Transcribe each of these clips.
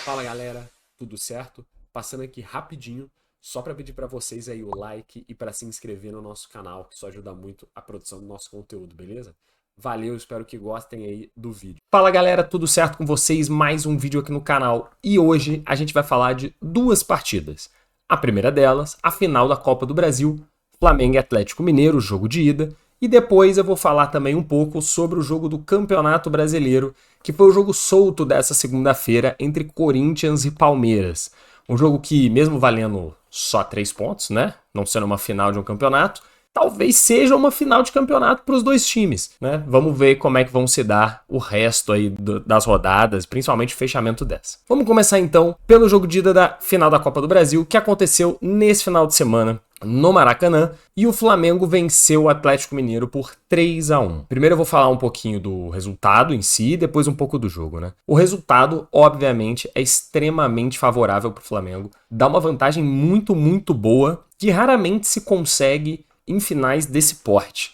Fala galera, tudo certo? Passando aqui rapidinho, só para pedir para vocês aí o like e para se inscrever no nosso canal, que isso ajuda muito a produção do nosso conteúdo, beleza? Valeu, espero que gostem aí do vídeo. Fala galera, tudo certo com vocês? Mais um vídeo aqui no canal e hoje a gente vai falar de duas partidas. A primeira delas, a final da Copa do Brasil, Flamengo e Atlético Mineiro, jogo de ida. E depois eu vou falar também um pouco sobre o jogo do Campeonato Brasileiro, que foi o jogo solto dessa segunda-feira entre Corinthians e Palmeiras. Um jogo que, mesmo valendo só 3 pontos, né? Não sendo uma final de um campeonato, talvez seja uma final de campeonato para os dois times, né? Vamos ver como é que vão se dar o resto aí das rodadas, principalmente o fechamento dessa. Vamos começar então pelo jogo de ida da final da Copa do Brasil, que aconteceu nesse final de semana no Maracanã, e o Flamengo venceu o Atlético Mineiro por 3-1. Primeiro eu vou falar um pouquinho do resultado em si e depois um pouco do jogo, né? O resultado, obviamente, é extremamente favorável para o Flamengo, dá uma vantagem muito boa que raramente se consegue em finais desse porte.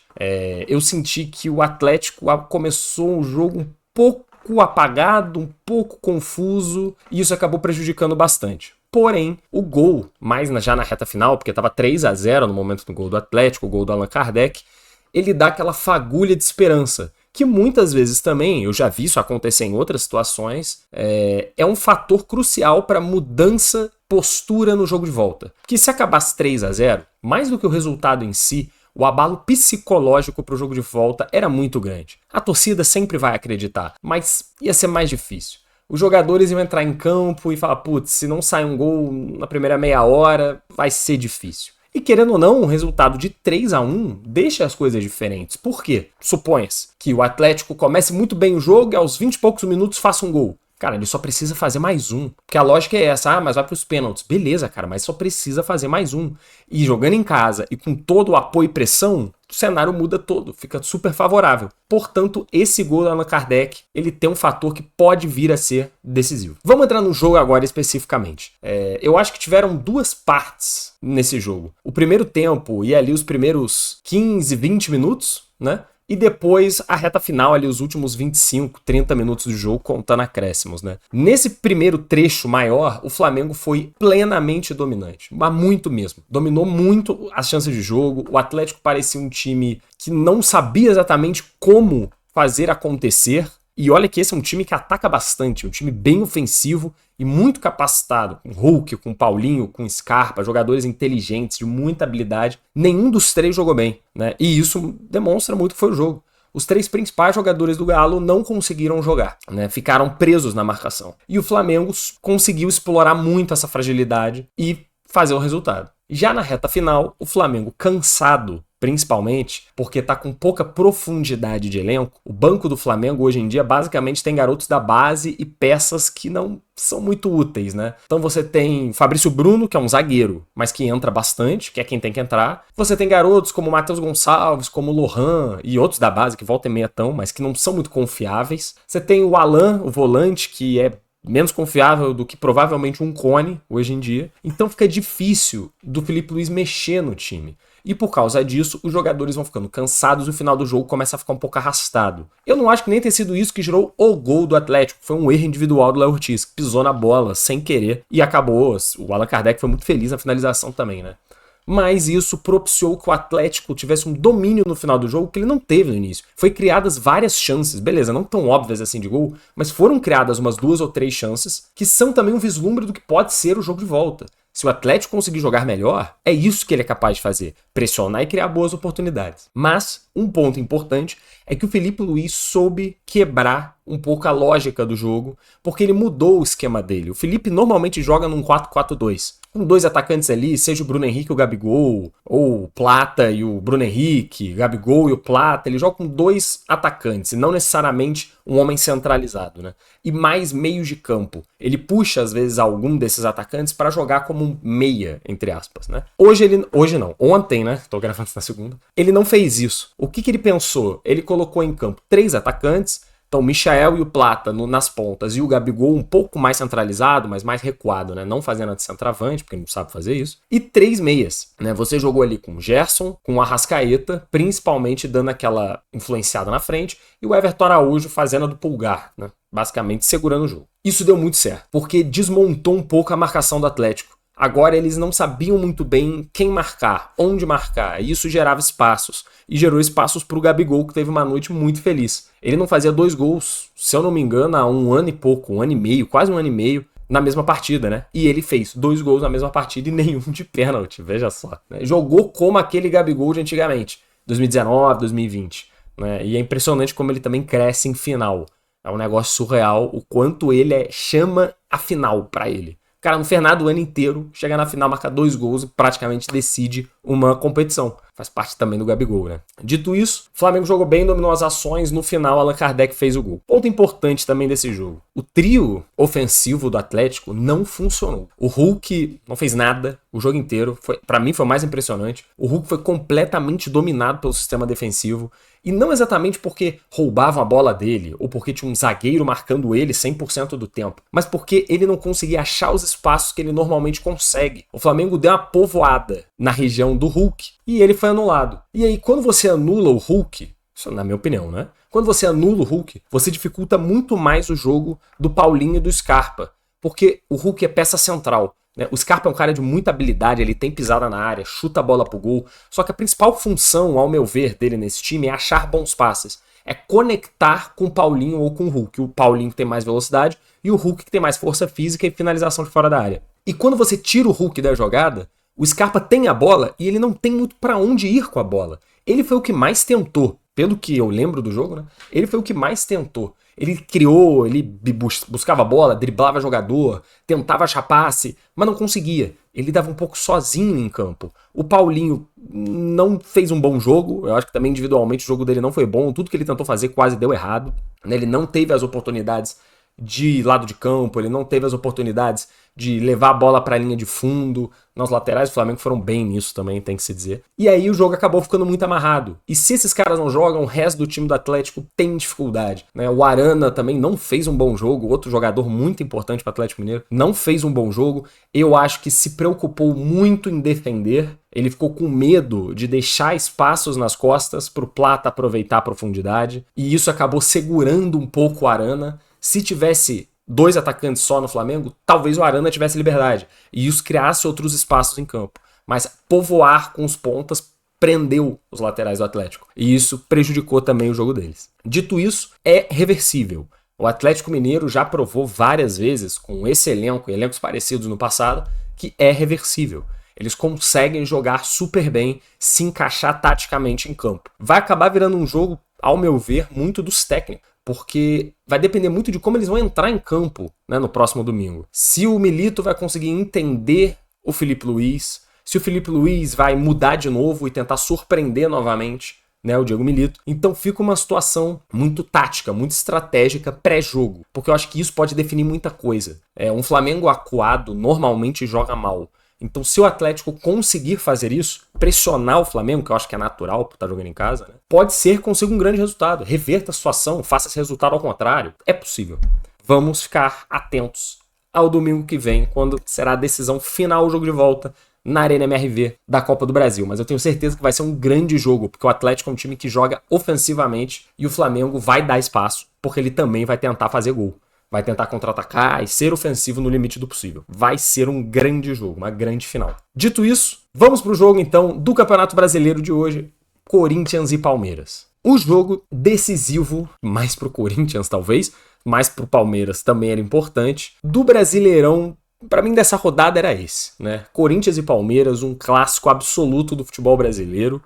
Eu senti que o Atlético começou um jogo um pouco apagado, um pouco confuso, e isso acabou prejudicando bastante. Porém, o gol, já na reta final, porque estava 3-0 no momento do gol do Atlético, o gol do Allan Kardec, ele dá aquela fagulha de esperança, que muitas vezes também, eu já vi isso acontecer em outras situações, é um fator crucial para mudança, postura no jogo de volta. Porque se acabasse 3-0, mais do que o resultado em si, o abalo psicológico para o jogo de volta era muito grande. A torcida sempre vai acreditar, mas ia ser mais difícil. Os jogadores iam entrar em campo e falar, putz, se não sai um gol na primeira meia hora, vai ser difícil. E querendo ou não, um resultado de 3-1 deixa as coisas diferentes. Por quê? Suponha-se que o Atlético comece muito bem o jogo e aos 20 e poucos minutos faça um gol. Cara, ele só precisa fazer mais um. Porque a lógica é essa, mas vai para os pênaltis. Beleza, cara, mas só precisa fazer mais um. E jogando em casa e com todo o apoio e pressão, o cenário muda todo, fica super favorável. Portanto, esse gol do Allan Kardec, ele tem um fator que pode vir a ser decisivo. Vamos entrar no jogo agora especificamente. Eu acho que tiveram duas partes nesse jogo. O primeiro tempo e ali os primeiros 15, 20 minutos, né? E depois a reta final, ali os últimos 25, 30 minutos do jogo, contando acréscimos, né? Nesse primeiro trecho maior, o Flamengo foi plenamente dominante, mas muito mesmo. Dominou muito as chances de jogo, o Atlético parecia um time que não sabia exatamente como fazer acontecer. E olha que esse é um time que ataca bastante, um time bem ofensivo e muito capacitado, com Hulk, com Paulinho, com Scarpa, jogadores inteligentes, de muita habilidade. Nenhum dos três jogou bem, né? E isso demonstra muito que foi o jogo. Os três principais jogadores do Galo não conseguiram jogar, né? Ficaram presos na marcação. E o Flamengo conseguiu explorar muito essa fragilidade e fazer o resultado. Já na reta final, o Flamengo cansado, principalmente porque está com pouca profundidade de elenco. O banco do Flamengo hoje em dia basicamente tem garotos da base e peças que não são muito úteis, né? Então você tem Fabrício Bruno, que é um zagueiro, mas que entra bastante, que é quem tem que entrar. Você tem garotos como Matheus Gonçalves, como Lohan e outros da base que volta e meia tão, mas que não são muito confiáveis. Você tem o Alan, o volante, que é menos confiável do que provavelmente um Cone hoje em dia. Então fica difícil do Felipe Luiz mexer no time. E por causa disso, os jogadores vão ficando cansados e o final do jogo começa a ficar um pouco arrastado. Eu não acho que nem tenha sido isso que gerou o gol do Atlético. Foi um erro individual do Léo Ortiz, que pisou na bola sem querer e acabou. O Allan Kardec foi muito feliz na finalização também, né? Mas isso propiciou que o Atlético tivesse um domínio no final do jogo que ele não teve no início. Foi criadas várias chances, beleza, não tão óbvias assim de gol, mas foram criadas umas 2 ou 3 chances que são também um vislumbre do que pode ser o jogo de volta. Se o Atlético conseguir jogar melhor, é isso que ele é capaz de fazer, pressionar e criar boas oportunidades. Mas um ponto importante é que o Felipe Luiz soube quebrar um pouco a lógica do jogo, porque ele mudou o esquema dele. O Felipe normalmente joga num 4-4-2, com 2 atacantes ali, seja o Bruno Henrique e o Gabigol, ou o Plata e o Bruno Henrique, Gabigol e o Plata. Ele joga com 2 atacantes, e não necessariamente um homem centralizado, né? E mais meios de campo. Ele puxa, às vezes, algum desses atacantes para jogar como um meia, entre aspas, né? Ontem, né? Tô gravando na segunda. Ele não fez isso. O que ele pensou? Ele colocou em campo 3 atacantes, Então o Michael e o Plata nas pontas e o Gabigol um pouco mais centralizado, mas mais recuado, né? Não fazendo de centroavante, porque não sabe fazer isso. E 3 meias, né? Você jogou ali com o Gerson, com o Arrascaeta, principalmente dando aquela influenciada na frente, e o Everton Araújo fazendo a do Pulgar, né? Basicamente segurando o jogo. Isso deu muito certo, porque desmontou um pouco a marcação do Atlético. Agora eles não sabiam muito bem quem marcar, onde marcar, e isso gerava espaços. E gerou espaços para o Gabigol, que teve uma noite muito feliz. Ele não fazia 2 gols, se eu não me engano, há 1 ano e pouco, 1 ano e meio, quase 1 ano e meio, na mesma partida, né? E ele fez 2 gols na mesma partida e nenhum de pênalti, veja só. Né? Jogou como aquele Gabigol de antigamente, 2019, 2020. Né? E é impressionante como ele também cresce em final. É um negócio surreal o quanto ele chama a final para ele. O cara não fez nada o ano inteiro, chega na final, marca 2 gols e praticamente decide uma competição. Faz parte também do Gabigol, né? Dito isso, o Flamengo jogou bem, dominou as ações, no final Allan Kardec fez o gol. Ponto importante também desse jogo. O trio ofensivo do Atlético não funcionou. O Hulk não fez nada o jogo inteiro, para mim foi o mais impressionante. O Hulk foi completamente dominado pelo sistema defensivo. E não exatamente porque roubavam a bola dele, ou porque tinha um zagueiro marcando ele 100% do tempo, mas porque ele não conseguia achar os espaços que ele normalmente consegue. O Flamengo deu uma povoada na região do Hulk e ele foi anulado. E aí, quando você anula o Hulk, isso na minha opinião, né? Quando você anula o Hulk, você dificulta muito mais o jogo do Paulinho e do Scarpa, porque o Hulk é peça central. O Scarpa é um cara de muita habilidade, ele tem pisada na área, chuta a bola pro gol, só que a principal função, ao meu ver, dele nesse time é achar bons passes, é conectar com o Paulinho ou com o Hulk, o Paulinho que tem mais velocidade e o Hulk que tem mais força física e finalização de fora da área. E quando você tira o Hulk da jogada, o Scarpa tem a bola e ele não tem muito para onde ir com a bola. Ele foi o que mais tentou, pelo que eu lembro do jogo, né? Ele foi o que mais tentou. Ele criou, ele buscava a bola, driblava jogador, tentava achar passe, mas não conseguia. Ele dava um pouco sozinho em campo. O Paulinho não fez um bom jogo, eu acho que também individualmente o jogo dele não foi bom, tudo que ele tentou fazer quase deu errado. Ele não teve as oportunidades de lado de campo, ele não teve as oportunidades de levar a bola para a linha de fundo. Nos laterais do Flamengo foram bem nisso também, tem que se dizer. E aí o jogo acabou ficando muito amarrado. E se esses caras não jogam, o resto do time do Atlético tem dificuldade. Né? O Arana também não fez um bom jogo, outro jogador muito importante para o Atlético Mineiro, não fez um bom jogo. Eu acho que se preocupou muito em defender. Ele ficou com medo de deixar espaços nas costas para o Plata aproveitar a profundidade. E isso acabou segurando um pouco o Arana. Se tivesse 2 atacantes só no Flamengo, talvez o Arana tivesse liberdade e isso criasse outros espaços em campo. Mas povoar com os pontas prendeu os laterais do Atlético e isso prejudicou também o jogo deles. Dito isso, é reversível. O Atlético Mineiro já provou várias vezes com esse elenco e elencos parecidos no passado que é reversível. Eles conseguem jogar super bem, se encaixar taticamente em campo. Vai acabar virando um jogo, ao meu ver, muito dos técnicos. Porque vai depender muito de como eles vão entrar em campo, né, no próximo domingo. Se o Milito vai conseguir entender o Felipe Luiz, se o Felipe Luiz vai mudar de novo e tentar surpreender novamente, né, o Diego Milito. Então fica uma situação muito tática, muito estratégica pré-jogo, porque eu acho que isso pode definir muita coisa. Um Flamengo acuado normalmente joga mal. Então, se o Atlético conseguir fazer isso, pressionar o Flamengo, que eu acho que é natural por estar jogando em casa, né, pode ser que consiga um grande resultado. Reverta a situação, faça esse resultado ao contrário. É possível. Vamos ficar atentos ao domingo que vem, quando será a decisão final do jogo de volta na Arena MRV da Copa do Brasil. Mas eu tenho certeza que vai ser um grande jogo, porque o Atlético é um time que joga ofensivamente e o Flamengo vai dar espaço, porque ele também vai tentar fazer gol. Vai tentar contra-atacar e ser ofensivo no limite do possível. Vai ser um grande jogo, uma grande final. Dito isso, vamos para o jogo então do Campeonato Brasileiro de hoje, Corinthians e Palmeiras. Um jogo decisivo, mais pro Corinthians talvez, mais pro Palmeiras também era importante. Do Brasileirão, para mim dessa rodada era esse, né? Corinthians e Palmeiras, um clássico absoluto do futebol brasileiro,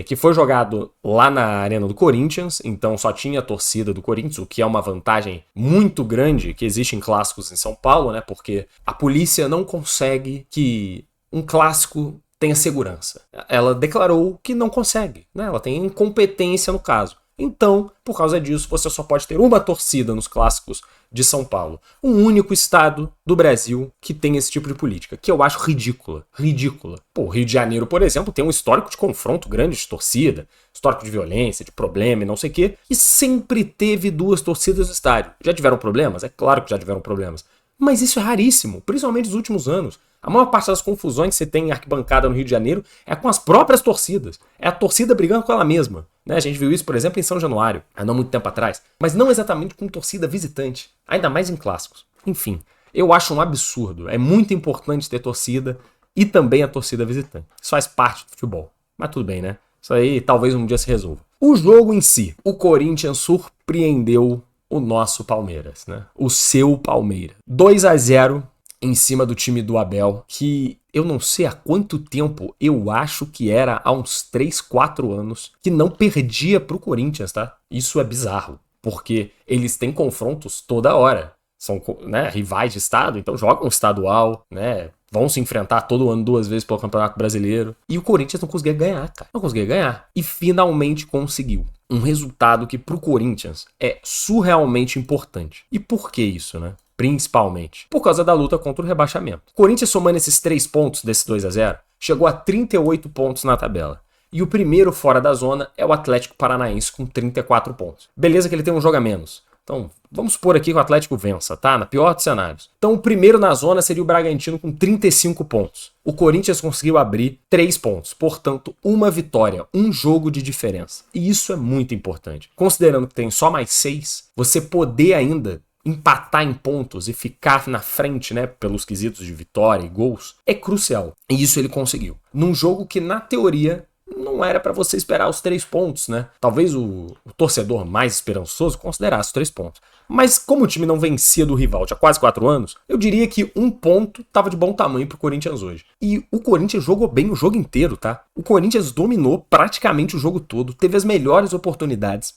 que foi jogado lá na Arena do Corinthians, então só tinha a torcida do Corinthians, o que é uma vantagem muito grande que existe em clássicos em São Paulo, né? Porque a polícia não consegue que um clássico tenha segurança. Ela declarou que não consegue, né? Ela tem incompetência no caso. Então, por causa disso, você só pode ter uma torcida nos clássicos de São Paulo. Um único estado do Brasil que tem esse tipo de política, que eu acho ridícula. Ridícula. Pô, o Rio de Janeiro, por exemplo, tem um histórico de confronto grande de torcida, histórico de violência, de problema e não sei o quê, e sempre teve duas torcidas no estádio. Já tiveram problemas? É claro que já tiveram problemas. Mas isso é raríssimo, principalmente nos últimos anos. A maior parte das confusões que você tem em arquibancada no Rio de Janeiro é com as próprias torcidas. É a torcida brigando com ela mesma. Né? A gente viu isso, por exemplo, em São Januário, há não muito tempo atrás. Mas não exatamente com torcida visitante. Ainda mais em clássicos. Enfim, eu acho um absurdo. É muito importante ter torcida e também a torcida visitante. Isso faz parte do futebol. Mas tudo bem, né? Isso aí talvez um dia se resolva. O jogo em si. O Corinthians surpreendeu o nosso Palmeiras, né? O seu Palmeiras. 2-0 em cima do time do Abel, que eu não sei há quanto tempo, eu acho que era há uns 3, 4 anos, que não perdia pro Corinthians, tá? Isso é bizarro, porque eles têm confrontos toda hora. São, né, rivais de estado, então jogam estadual, né? Vão se enfrentar todo ano 2 vezes pelo Campeonato Brasileiro. E o Corinthians não conseguia ganhar, cara. Não conseguia ganhar. E finalmente conseguiu. Um resultado que pro Corinthians é surrealmente importante. E por que isso, né? Principalmente por causa da luta contra o rebaixamento. O Corinthians, somando esses 3 pontos desse 2-0, chegou a 38 pontos na tabela. E o primeiro fora da zona é o Atlético Paranaense com 34 pontos. Beleza que ele tem um jogo a menos. Então, vamos supor aqui que o Atlético vença, tá? Na pior dos cenários. Então, o primeiro na zona seria o Bragantino com 35 pontos. O Corinthians conseguiu abrir 3 pontos. Portanto, uma vitória, um jogo de diferença. E isso é muito importante. Considerando que tem só mais 6, você poder ainda empatar em pontos e ficar na frente, né, pelos quesitos de vitória e gols, é crucial. E isso ele conseguiu. Num jogo que, na teoria, não era para você esperar os 3 pontos, né? Talvez o torcedor mais esperançoso considerasse os 3 pontos. Mas como o time não vencia do rival há quase 4 anos, eu diria que 1 ponto estava de bom tamanho pro Corinthians hoje. E o Corinthians jogou bem o jogo inteiro, tá? O Corinthians dominou praticamente o jogo todo, teve as melhores oportunidades.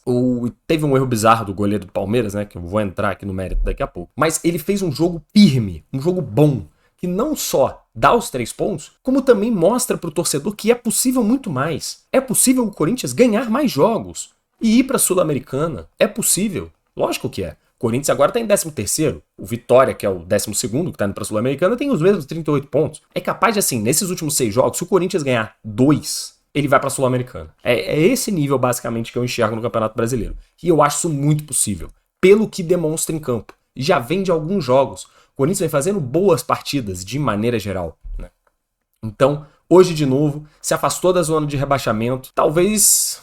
Teve um erro bizarro do goleiro do Palmeiras, né? Que eu vou entrar aqui no mérito daqui a pouco. Mas ele fez um jogo firme, um jogo bom, que não só dá os 3 pontos, como também mostra pro torcedor que é possível muito mais. É possível o Corinthians ganhar mais jogos e ir pra Sul-Americana. É possível. Lógico que é. O Corinthians agora tá em 13º. O Vitória, que é o 12º, que tá indo pra Sul-Americana, tem os mesmos 38 pontos. É capaz de, assim, nesses últimos 6 jogos, se o Corinthians ganhar 2, ele vai pra Sul-Americana. É esse nível, basicamente, que eu enxergo no Campeonato Brasileiro. E eu acho isso muito possível, pelo que demonstra em campo. Já vem de alguns jogos. O Corinthians vem fazendo boas partidas, de maneira geral, né? Então, hoje de novo, se afastou da zona de rebaixamento. Talvez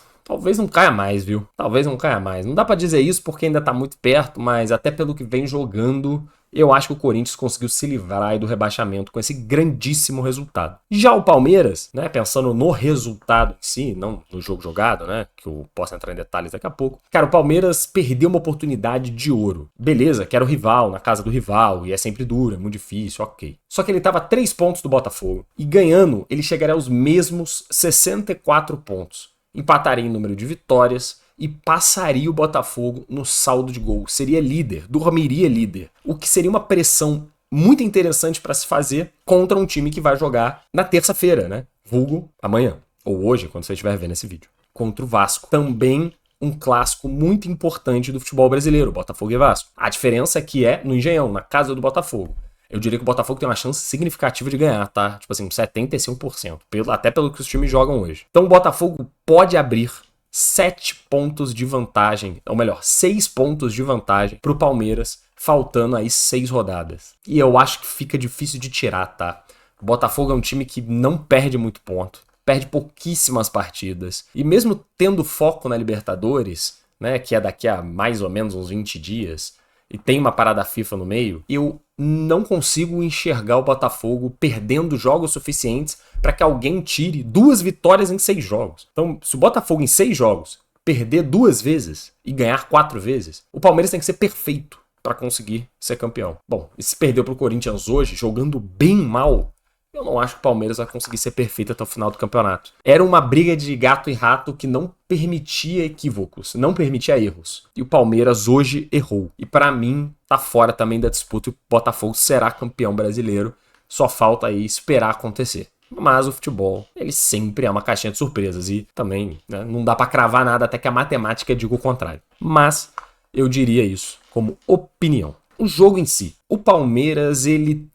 não caia mais, viu? Talvez não caia mais. Não dá pra dizer isso porque ainda tá muito perto, mas até pelo que vem jogando, eu acho que o Corinthians conseguiu se livrar aí do rebaixamento com esse grandíssimo resultado. Já o Palmeiras, né, pensando no resultado em si, não no jogo jogado, né, que eu posso entrar em detalhes daqui a pouco. Cara, o Palmeiras perdeu uma oportunidade de ouro. Beleza, que era o rival, na casa do rival, e é sempre duro, é muito difícil, ok. Só que ele tava a 3 pontos do Botafogo, e ganhando, ele chegaria aos mesmos 64 pontos. Empataria em número de vitórias e passaria o Botafogo no saldo de gol. Seria líder, dormiria líder. O que seria uma pressão muito interessante para se fazer contra um time que vai jogar na terça-feira, né? Vulgo amanhã, ou hoje, quando você estiver vendo esse vídeo. Contra o Vasco. Também um clássico muito importante do futebol brasileiro, Botafogo e Vasco. A diferença é que é no Engenhão, na casa do Botafogo. Eu diria que o Botafogo tem uma chance significativa de ganhar, tá? Tipo assim, 75%. Até pelo que os times jogam hoje. Então o Botafogo pode abrir 7 pontos de vantagem, ou melhor, 6 pontos de vantagem pro Palmeiras, faltando aí 6 rodadas. E eu acho que fica difícil de tirar, tá? O Botafogo é um time que não perde muito ponto, perde pouquíssimas partidas. E mesmo tendo foco na Libertadores, né, que é daqui a mais ou menos uns 20 dias, e tem uma parada FIFA no meio, eu não consigo enxergar o Botafogo perdendo jogos suficientes para que alguém tire 2 vitórias em 6 jogos. Então, se o Botafogo em 6 jogos perder 2 vezes e ganhar 4 vezes, o Palmeiras tem que ser perfeito para conseguir ser campeão. Bom, e se perdeu pro Corinthians hoje, jogando bem mal, eu não acho que o Palmeiras vai conseguir ser perfeito até o final do campeonato. Era uma briga de gato e rato que não permitia equívocos, não permitia erros. E o Palmeiras hoje errou. E para mim, tá fora também da disputa e o Botafogo será campeão brasileiro. Só falta aí esperar acontecer. Mas o futebol, ele sempre é uma caixinha de surpresas e também, né, não dá pra cravar nada até que a matemática diga o contrário. Mas eu diria isso como opinião. O jogo em si, o Palmeiras, ele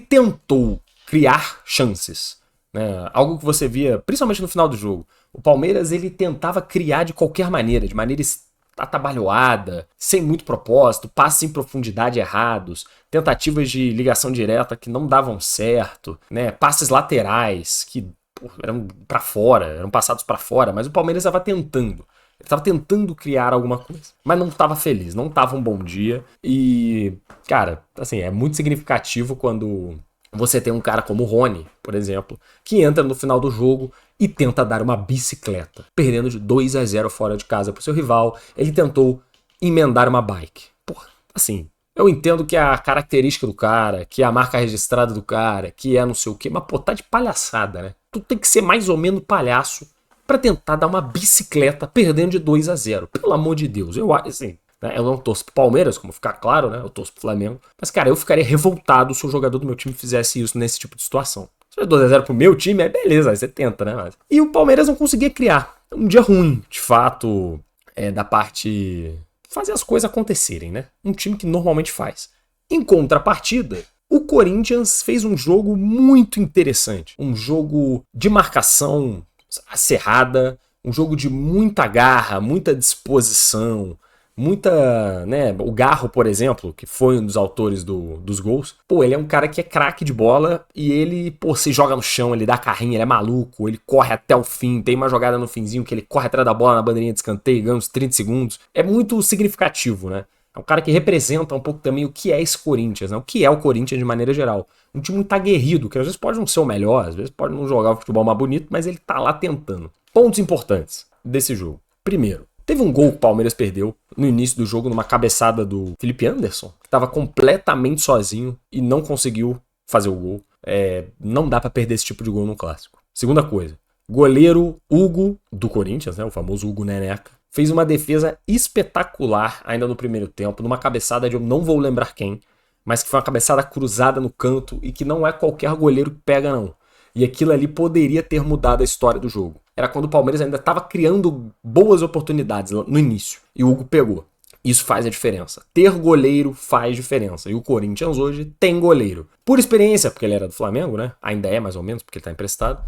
tentou criar chances, né? Algo que você via, principalmente no final do jogo. O Palmeiras, ele tentava criar de qualquer maneira, de maneira atabalhoada, sem muito propósito, passes em profundidade errados, tentativas de ligação direta que não davam certo, né? Passes laterais que eram para fora, eram passados para fora, mas o Palmeiras estava tentando. Ele estava tentando criar alguma coisa, mas não estava feliz, não estava um bom dia. E, cara, assim, é muito significativo quando você tem um cara como o Rony, por exemplo, que entra no final do jogo e tenta dar uma bicicleta, perdendo de 2-0 fora de casa pro seu rival. Ele tentou emendar uma bike. Porra, assim, eu entendo que é a característica do cara, que é a marca registrada do cara, que é não sei o quê, mas pô, tá de palhaçada, né? Tu tem que ser mais ou menos palhaço pra tentar dar uma bicicleta perdendo de 2-0. Pelo amor de Deus, eu acho assim. Eu não torço pro Palmeiras, como ficar claro, né? Eu torço pro Flamengo. Mas, cara, eu ficaria revoltado se o jogador do meu time fizesse isso nesse tipo de situação. Se é 2-0 pro meu time, é beleza, aí você tenta, né? Mas... E o Palmeiras não conseguia criar. Um dia ruim, de fato, da parte... fazer as coisas acontecerem, né? Um time que normalmente faz. Em contrapartida, o Corinthians fez um jogo muito interessante. Um jogo de marcação acerrada, um jogo de muita garra, muita disposição, muita, né, o Garro, por exemplo, que foi um dos autores dos gols, pô, ele é um cara que é craque de bola e ele, pô, se joga no chão, ele dá carrinho, ele é maluco, ele corre até o fim, tem uma jogada no finzinho que ele corre atrás da bola na bandeirinha de escanteio, ganha uns 30 segundos, é muito significativo, né? É um cara que representa um pouco também o que é esse Corinthians, né? O que é o Corinthians de maneira geral. Um time muito aguerrido, que às vezes pode não ser o melhor, às vezes pode não jogar o futebol mais bonito, mas ele tá lá tentando. Pontos importantes desse jogo. Primeiro, teve um gol que o Palmeiras perdeu no início do jogo, numa cabeçada do Felipe Anderson, que estava completamente sozinho e não conseguiu fazer o gol. Não dá pra perder esse tipo de gol no clássico. Segunda coisa, goleiro Hugo do Corinthians, né, o famoso Hugo Neneca, fez uma defesa espetacular ainda no primeiro tempo, numa cabeçada de eu não vou lembrar quem, mas que foi uma cabeçada cruzada no canto e que não é qualquer goleiro que pega, não. E aquilo ali poderia ter mudado a história do jogo. Era quando o Palmeiras ainda estava criando boas oportunidades no início. E o Hugo pegou. Isso faz a diferença. Ter goleiro faz diferença. E o Corinthians hoje tem goleiro. Por experiência, porque ele era do Flamengo, né? Ainda é mais ou menos, porque ele tá emprestado.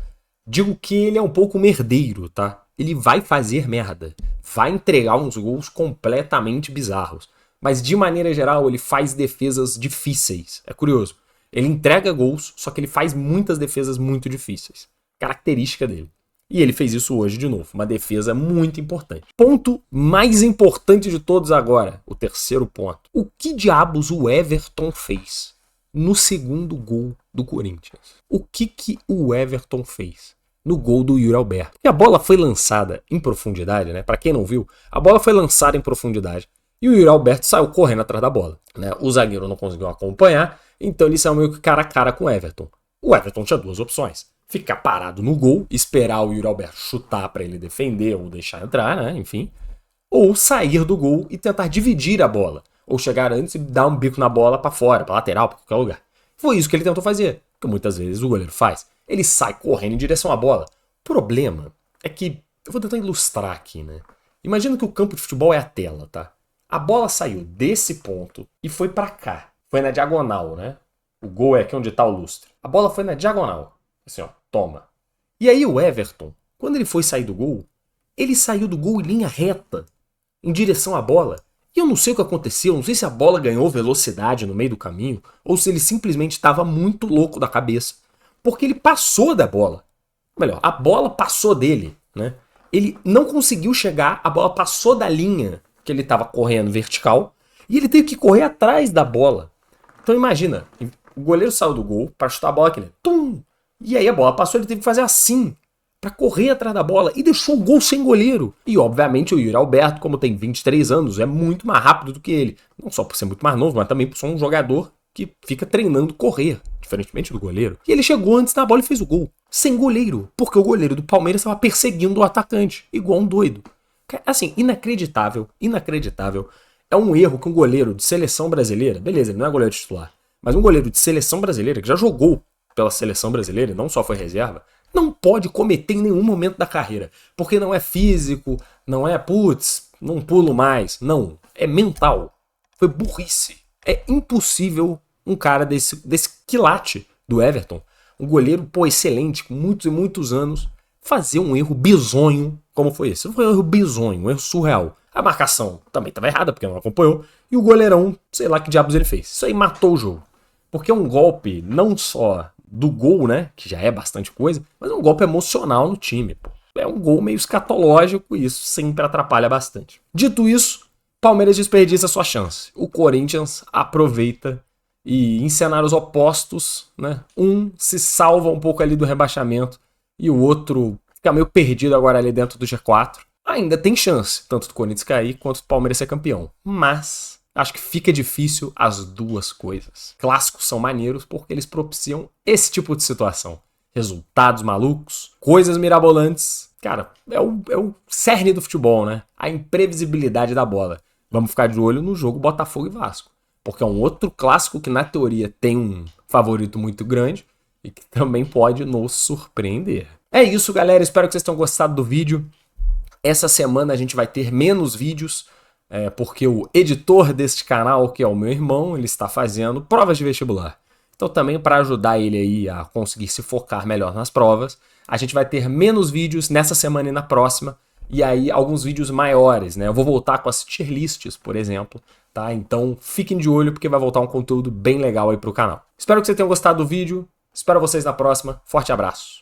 Digo que ele é um pouco merdeiro, tá? Ele vai fazer merda. Vai entregar uns gols completamente bizarros. Mas de maneira geral, ele faz defesas difíceis. É curioso. Ele entrega gols, só que ele faz muitas defesas muito difíceis. Característica dele. E ele fez isso hoje de novo. Uma defesa muito importante. Ponto mais importante de todos agora. O terceiro ponto. O que diabos o Everton fez no segundo gol do Corinthians? O que o Everton fez no gol do Yuri Alberto? E a bola foi lançada em profundidade, né? Para quem não viu, a bola foi lançada em profundidade. E o Yuri Alberto saiu correndo atrás da bola, né? O zagueiro não conseguiu acompanhar, então ele saiu meio que cara a cara com o Everton. O Everton tinha duas opções. Ficar parado no gol, esperar o Yuri Alberto chutar para ele defender ou deixar entrar, né? Enfim. Ou sair do gol e tentar dividir a bola. Ou chegar antes e dar um bico na bola para fora, para lateral, para qualquer lugar. Foi isso que ele tentou fazer, que muitas vezes o goleiro faz. Ele sai correndo em direção à bola. O problema é que, eu vou tentar ilustrar aqui, né? Imagina que o campo de futebol é a tela, tá? A bola saiu desse ponto e foi pra cá. Foi na diagonal, né? O gol é aqui onde tá o lustre. A bola foi na diagonal. Assim, ó, toma. E aí o Everton, quando ele foi sair do gol, ele saiu do gol em linha reta, em direção à bola. E eu não sei o que aconteceu, não sei se a bola ganhou velocidade no meio do caminho, ou se ele simplesmente estava muito louco da cabeça. Porque ele passou da bola. Melhor, a bola passou dele, né? Ele não conseguiu chegar, a bola passou da linha que ele estava correndo vertical, e ele teve que correr atrás da bola. Então imagina, o goleiro saiu do gol para chutar a bola aqui, né? Tum! E aí a bola passou, ele teve que fazer assim, para correr atrás da bola, e deixou o gol sem goleiro. E obviamente o Yuri Alberto, como tem 23 anos, é muito mais rápido do que ele. Não só por ser muito mais novo, mas também por ser um jogador que fica treinando correr, diferentemente do goleiro. E ele chegou antes da bola e fez o gol, sem goleiro, porque o goleiro do Palmeiras estava perseguindo o atacante, igual um doido. Assim, inacreditável, inacreditável. É um erro que um goleiro de seleção brasileira, beleza, ele não é goleiro titular, mas um goleiro de seleção brasileira que já jogou pela seleção brasileira, não só foi reserva, não pode cometer em nenhum momento da carreira. Porque não é físico, não é, putz, não pulo mais. Não, é mental. Foi burrice. É impossível um cara desse quilate do Everton, um goleiro, pô, excelente, com muitos e muitos anos, fazer um erro bizonho como foi esse. Não foi um erro bizonho, um erro surreal. A marcação também estava errada, porque não acompanhou. E o goleirão, sei lá que diabos ele fez. Isso aí matou o jogo. Porque é um golpe não só do gol, né, que já é bastante coisa, mas é um golpe emocional no time, pô. É um gol meio escatológico e isso sempre atrapalha bastante. Dito isso, Palmeiras desperdiça sua chance. O Corinthians aproveita e, em cenários opostos, né, um se salva um pouco ali do rebaixamento e o outro fica meio perdido agora ali dentro do G4. Ainda tem chance, tanto do Corinthians cair quanto do Palmeiras ser campeão. Mas acho que fica difícil as duas coisas. Clássicos são maneiros porque eles propiciam esse tipo de situação. Resultados malucos, coisas mirabolantes. Cara, é o cerne do futebol, né? A imprevisibilidade da bola. Vamos ficar de olho no jogo Botafogo e Vasco. Porque é um outro clássico que, na teoria, tem um favorito muito grande e que também pode nos surpreender. É isso, galera. Espero que vocês tenham gostado do vídeo. Essa semana a gente vai ter menos vídeos, porque o editor deste canal, que é o meu irmão, ele está fazendo provas de vestibular. Então também para ajudar ele aí a conseguir se focar melhor nas provas, a gente vai ter menos vídeos nessa semana e na próxima, e aí alguns vídeos maiores, né? Eu vou voltar com as tier lists, por exemplo, tá? Então fiquem de olho porque vai voltar um conteúdo bem legal aí pro canal. Espero que vocês tenham gostado do vídeo, espero vocês na próxima, forte abraço!